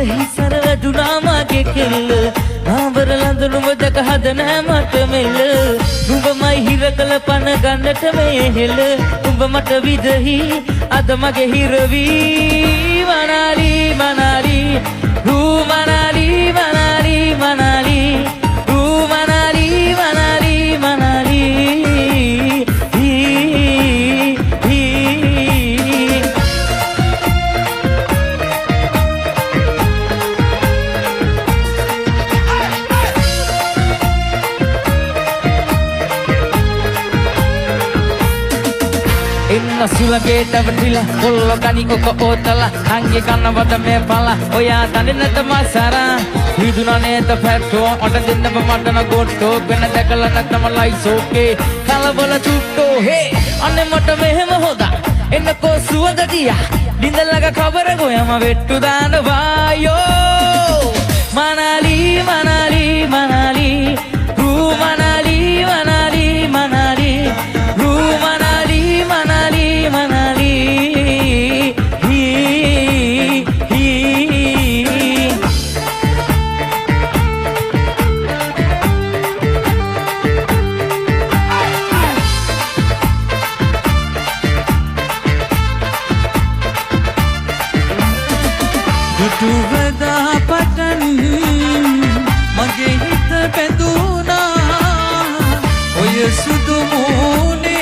හිසර වැදුනා මගේ කෙල්ල ආවර ලඳුණු වදක හද නෑ මට මෙල්ල නුඹමයි හිර කළ පන ගන්නට මේ හෙල උඹ මට විදහි අද මගේ හිරවි මනාලි මනාලි රූ මනාලි මනාලි මනාලි රූ මනාලි මනාලි මනාලි Sulage tabatila pullo kani oko otala hange kanna wada me pala oya danenata masara hiduna neta fatto oda denna mata na gotto gena dakala natama laisoke kalabala chutto he anne mata mehema hoda enako suwada diya dindalaga kabara goyama vettu danawa yo manali manali manali ru manali manali manali ru manali manali manali dutu veda patan mage hit beduna oy sudu mune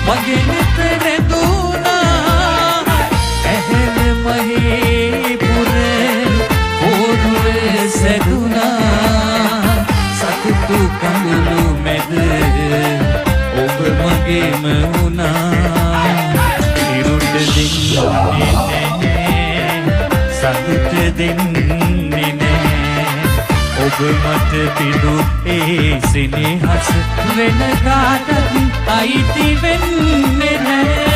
mage hit reduna ehne mahi pure oduwe seduna satu kamulu med ob mage meuna irud dinne සතුට දෙන්නේ නෑ ඔබ මට පිදු ඒ සිනහස වෙන කාටත් අයිති වෙන්නේ නෑ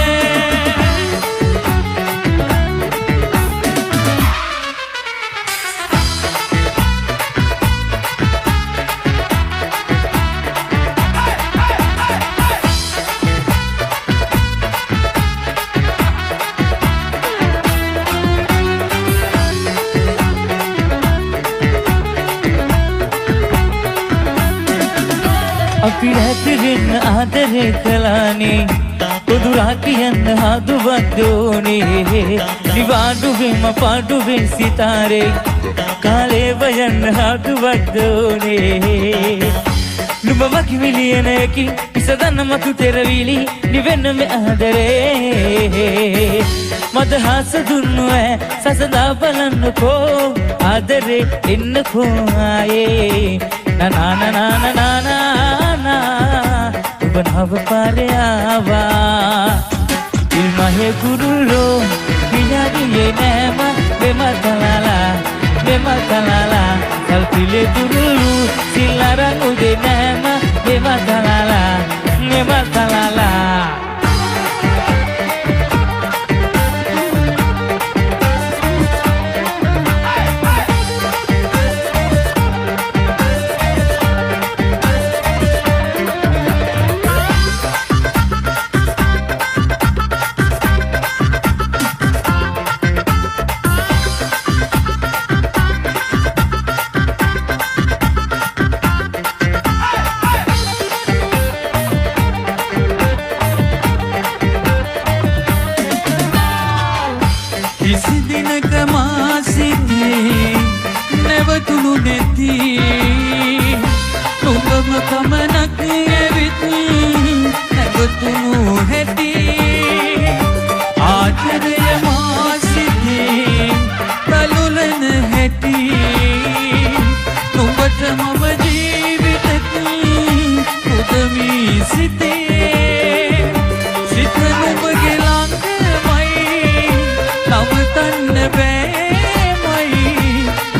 අපි රැතිරෙන්න ආදරේ කළානේ උදුරා කියන්න හදුවත් ඕනේ නිවාඩුවෙම පාඩුවෙන් සිතාරේ කාලේ වයන්න හදුවත් ඕනේ නුඹ මගේ විලියනකින් ඉසදන්න මතු තෙරවිලි නිවෙන්න මේ ආදරේ මද හස දුන්නු ඇ සසදා බලන්නකෝ ආදරේ එන්නකෝ ආයේ na na na na na na na na ඔබ නව පාරයාවා ඉල්මහේ කුරුල්ලෝ පියාගියේ නෑම වෙමතලාලා කල්පිලේ කුරුල්ලු සිල්ලරන් උදේ නෑම වෙමතලාලා කිසි දිනක මා සිතේ නැවතුණු නැති නුඹම පමණක් ඇවිත් නැවතුණු හැටි ආදරය මා සිතේ තලුලන හැටි නුඹට මම ජීවිතෙත් පුදමී සිතේ සිත නුඹගේ නවතන්න බෑමයි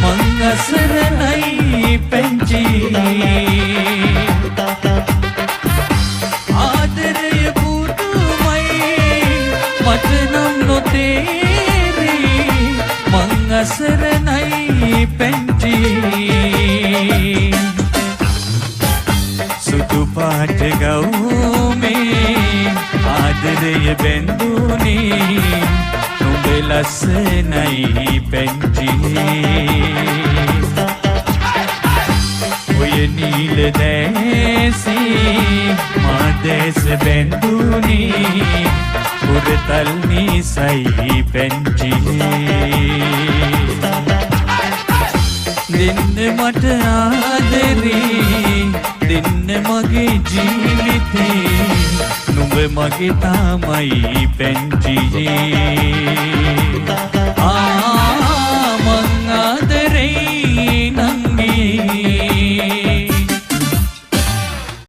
මං අසරණයි පැංචි ආදරය පුදුමයි මට නම් නොතේරී මං අසරණයි පැංචි සුදු පාට ගවුමේ ආදරය බැඳුනේ ලස්සනයි පැංචියේ ඔය නිල දැසී මා දැස බැඳුනි උරතල් නිසයි පැංචියේ දෙන්න මට ආදරේ දෙන්න මගේ ජීවිතේ නුඹ මගේ තමයි පැංචියේ